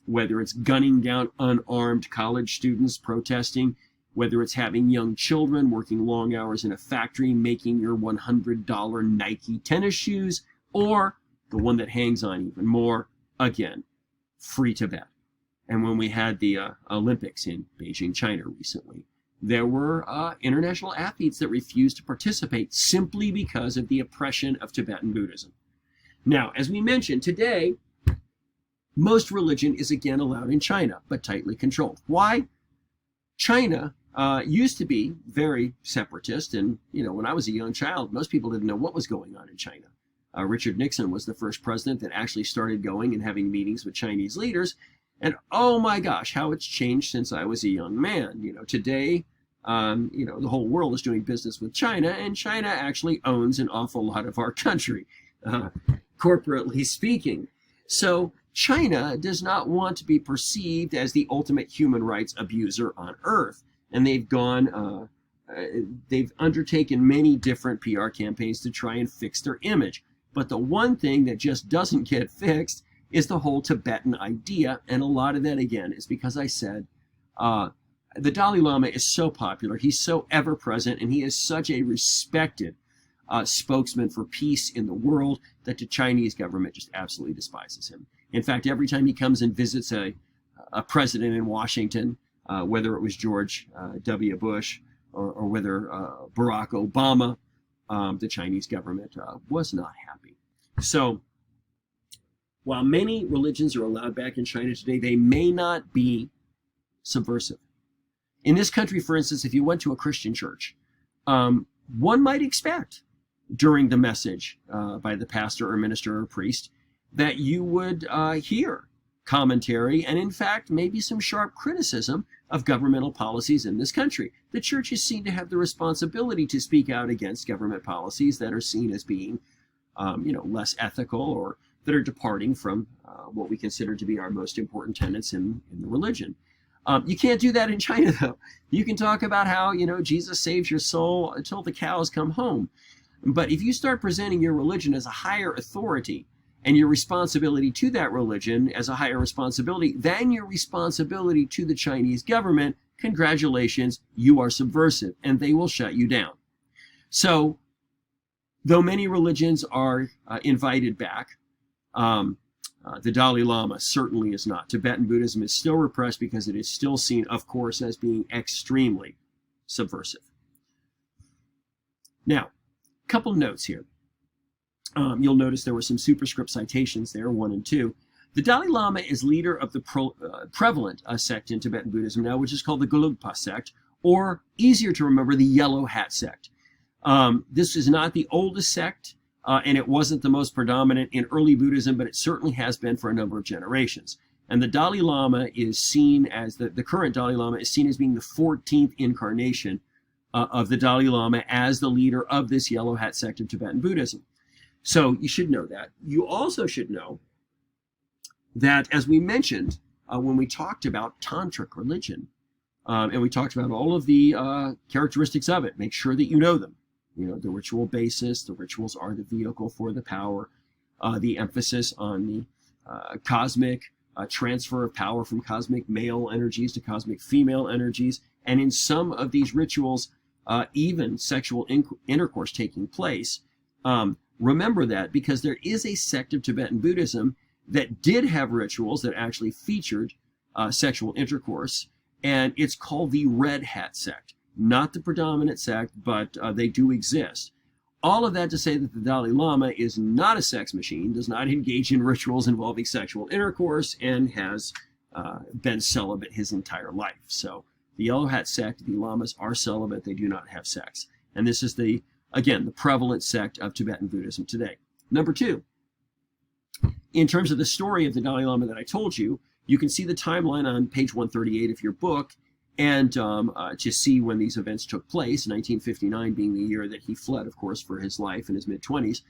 Whether it's gunning down unarmed college students protesting, whether it's having young children working long hours in a factory making your $100 Nike tennis shoes, or the one that hangs on even more, again, free Tibet. And when we had the Olympics in Beijing, China recently, there were international athletes that refused to participate simply because of the oppression of Tibetan Buddhism. Now, as we mentioned, today, most religion is again allowed in China, but tightly controlled. Why? China used to be very separatist, and when I was a young child, most people didn't know what was going on in China. Richard Nixon was the first president that actually started going and having meetings with Chinese leaders. And oh my gosh, how it's changed since I was a young man. Today, the whole world is doing business with China, and China actually owns an awful lot of our country, corporately speaking. So China does not want to be perceived as the ultimate human rights abuser on earth. And they've undertaken many different PR campaigns to try and fix their image. But the one thing that just doesn't get fixed is the whole Tibetan idea. And a lot of that, again, is because I said the Dalai Lama is so popular. He's so ever present, and he is such a respected spokesman for peace in the world that the Chinese government just absolutely despises him. In fact, every time he comes and visits a president in Washington, whether it was George W. Bush or whether Barack Obama, the Chinese government was not happy. So while many religions are allowed back in China today, they may not be subversive. In this country, for instance, if you went to a Christian church, one might expect during the message by the pastor or minister or priest that you would hear commentary and, in fact, maybe some sharp criticism of governmental policies in this country. The church is seen to have the responsibility to speak out against government policies that are seen as being, less ethical or that are departing from what we consider to be our most important tenets in the religion. You can't do that in China, though. You can talk about how, Jesus saves your soul until the cows come home. But if you start presenting your religion as a higher authority and your responsibility to that religion as a higher responsibility than your responsibility to the Chinese government, congratulations, you are subversive, and they will shut you down. So, though many religions are invited back, the Dalai Lama certainly is not. Tibetan Buddhism is still repressed because it is still seen, of course, as being extremely subversive. Now, a couple notes here. You'll notice there were some superscript citations there, 1 and 2. The Dalai Lama is leader of the prevalent sect in Tibetan Buddhism now, which is called the Gelugpa sect, or easier to remember, the Yellow Hat sect. This is not the oldest sect, and it wasn't the most predominant in early Buddhism, but it certainly has been for a number of generations. And the Dalai Lama is seen as, the current Dalai Lama is seen as being the 14th incarnation of the Dalai Lama as the leader of this Yellow Hat sect of Tibetan Buddhism. So you should know that. You also should know that, as we mentioned when we talked about tantric religion, and we talked about all of the characteristics of it, make sure that you know them. The ritual basis, the rituals are the vehicle for the power, the emphasis on the cosmic transfer of power from cosmic male energies to cosmic female energies, and in some of these rituals, even sexual intercourse taking place. Remember that, because there is a sect of Tibetan Buddhism that did have rituals that actually featured sexual intercourse, and it's called the Red Hat sect. Not the predominant sect, but they do exist. All of that to say that the Dalai Lama is not a sex machine, does not engage in rituals involving sexual intercourse, and has been celibate his entire life. So the Yellow Hat sect, the Lamas are celibate, they do not have sex. And this is the prevalent sect of Tibetan Buddhism today. Number 2, in terms of the story of the Dalai Lama that I told you, you can see the timeline on page 138 of your book, and to see when these events took place, 1959 being the year that he fled, of course, for his life in his mid-20s.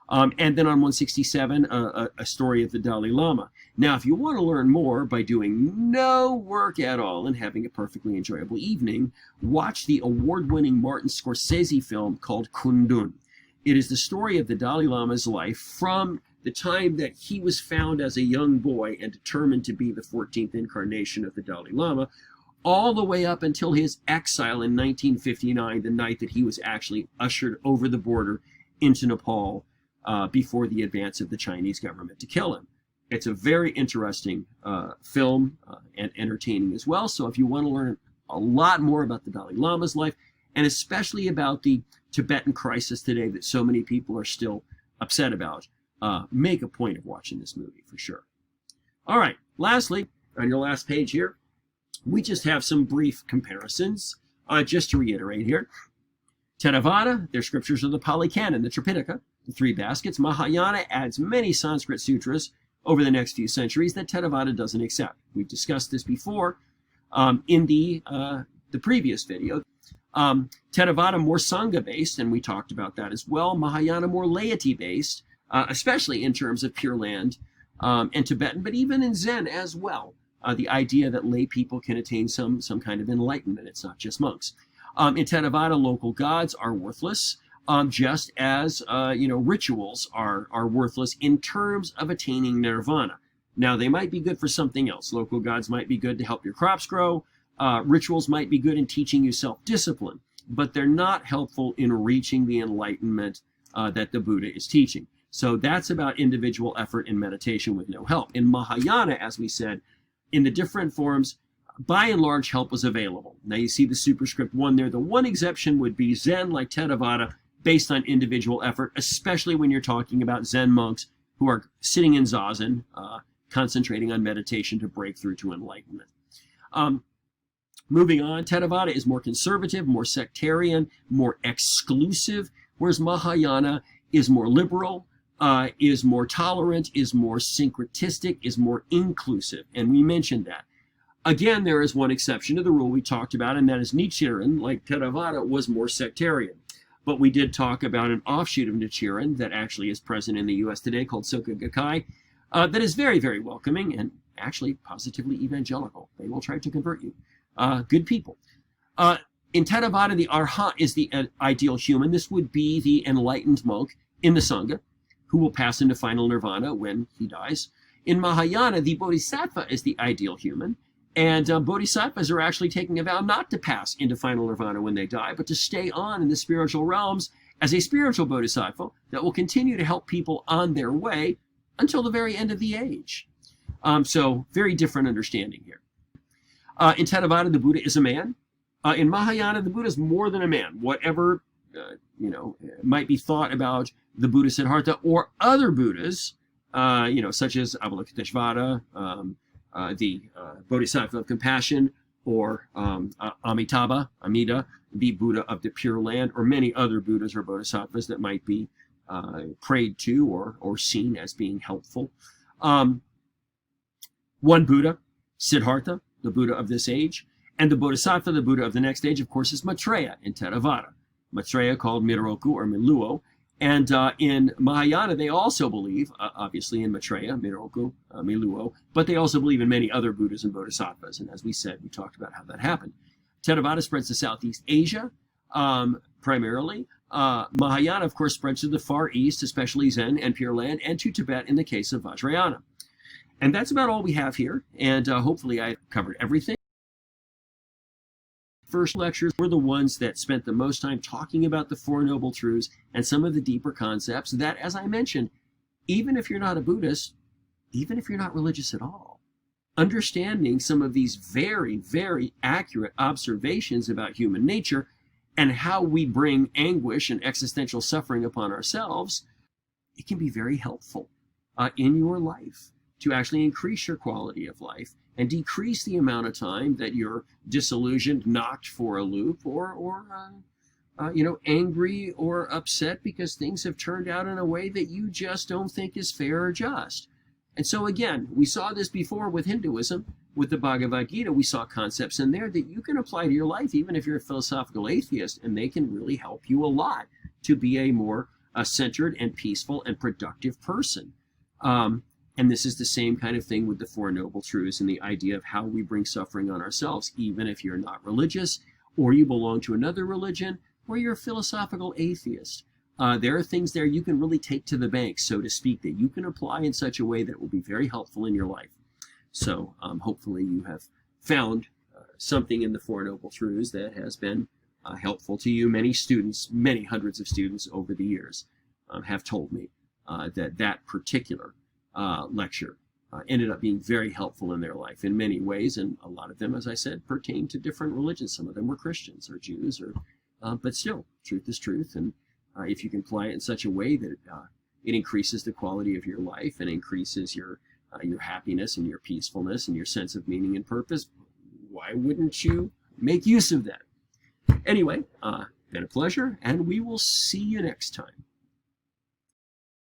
And then on 167, a story of the Dalai Lama. Now, if you want to learn more by doing no work at all and having a perfectly enjoyable evening, watch the award-winning Martin Scorsese film called Kundun. It is the story of the Dalai Lama's life from the time that he was found as a young boy and determined to be the 14th incarnation of the Dalai Lama, all the way up until his exile in 1959, the night that he was actually ushered over the border into Nepal before the advance of the Chinese government to kill him. It's a very interesting film and entertaining as well. So if you want to learn a lot more about the Dalai Lama's life, and especially about the Tibetan crisis today that so many people are still upset about, make a point of watching this movie for sure. All right, lastly, on your last page here, we just have some brief comparisons. Just to reiterate here, Theravada, their scriptures are the Pali Canon, the Tripitaka. the three baskets. Mahayana adds many Sanskrit sutras over the next few centuries that Theravada doesn't accept. We've discussed this before in the previous video. Theravada more Sangha-based, and we talked about that as well. Mahayana more laity-based, especially in terms of Pure Land and Tibetan, but even in Zen as well. The idea that lay people can attain some kind of enlightenment. It's not just monks. In Theravada, local gods are worthless, just as rituals are worthless in terms of attaining nirvana. Now, they might be good for something else. Local gods might be good to help your crops grow. Rituals might be good in teaching you self-discipline, but they're not helpful in reaching the enlightenment that the Buddha is teaching. So that's about individual effort and meditation with no help. In Mahayana, as we said, in the different forms, by and large, help was available. Now you see the superscript 1 there. The one exception would be Zen, like Theravada, based on individual effort, especially when you're talking about Zen monks who are sitting in zazen, concentrating on meditation to break through to enlightenment. Moving on, Theravada is more conservative, more sectarian, more exclusive, whereas Mahayana is more liberal, is more tolerant, is more syncretistic, is more inclusive, and we mentioned that. Again, there is one exception to the rule we talked about, and that is Nichiren, like Theravada, was more sectarian. But we did talk about an offshoot of Nichiren that actually is present in the U.S. today called Soka Gakkai, that is very, very welcoming and actually positively evangelical. They will try to convert you. Good people. In Theravada, the Arhat is the ideal human. This would be the enlightened monk in the Sangha who will pass into final nirvana when he dies. In Mahayana, the Bodhisattva is the ideal human. And bodhisattvas are actually taking a vow not to pass into final nirvana when they die, but to stay on in the spiritual realms as a spiritual bodhisattva that will continue to help people on their way until the very end of the age. So very different understanding here. In Theravada, the Buddha is a man. In Mahayana, the Buddha is more than a man. Whatever might be thought about the Buddha Siddhartha or other Buddhas, such as Avalokiteshvara, the Bodhisattva of Compassion, or Amitabha, Amida, the Buddha of the Pure Land, or many other Buddhas or Bodhisattvas that might be prayed to or seen as being helpful. One Buddha, Siddhartha, the Buddha of this age, and the Bodhisattva, the Buddha of the next age, of course, is Maitreya in Theravada. Maitreya called Miroku or Miluo. And in Mahayana, they also believe, obviously in Maitreya, Miroku, Miluo, but they also believe in many other Buddhas and Bodhisattvas. And as we said, we talked about how that happened. Theravada spreads to Southeast Asia, primarily. Mahayana, of course, spreads to the Far East, especially Zen and Pure Land, and to Tibet in the case of Vajrayana. And that's about all we have here. And hopefully I covered everything. First lectures were the ones that spent the most time talking about the Four Noble Truths and some of the deeper concepts that, as I mentioned, even if you're not a Buddhist, even if you're not religious at all, understanding some of these very, very accurate observations about human nature and how we bring anguish and existential suffering upon ourselves, it can be very helpful in your life to actually increase your quality of life and decrease the amount of time that you're disillusioned, knocked for a loop, or angry or upset because things have turned out in a way that you just don't think is fair or just. And so again, we saw this before with Hinduism, with the Bhagavad Gita. We saw concepts in there that you can apply to your life, even if you're a philosophical atheist, and they can really help you a lot to be a more centered and peaceful and productive person. And this is the same kind of thing with the Four Noble Truths and the idea of how we bring suffering on ourselves, even if you're not religious, or you belong to another religion, or you're a philosophical atheist. There are things there you can really take to the bank, so to speak, that you can apply in such a way that will be very helpful in your life. So hopefully you have found something in the Four Noble Truths that has been helpful to you. Many students, many hundreds of students over the years have told me that particular lecture ended up being very helpful in their life in many ways, and a lot of them, as I said, pertain to different religions. Some of them were Christians or Jews, but still, truth is truth, and if you can apply it in such a way that it increases the quality of your life and increases your happiness and your peacefulness and your sense of meaning and purpose, why wouldn't you make use of that? Anyway, been a pleasure, and we will see you next time.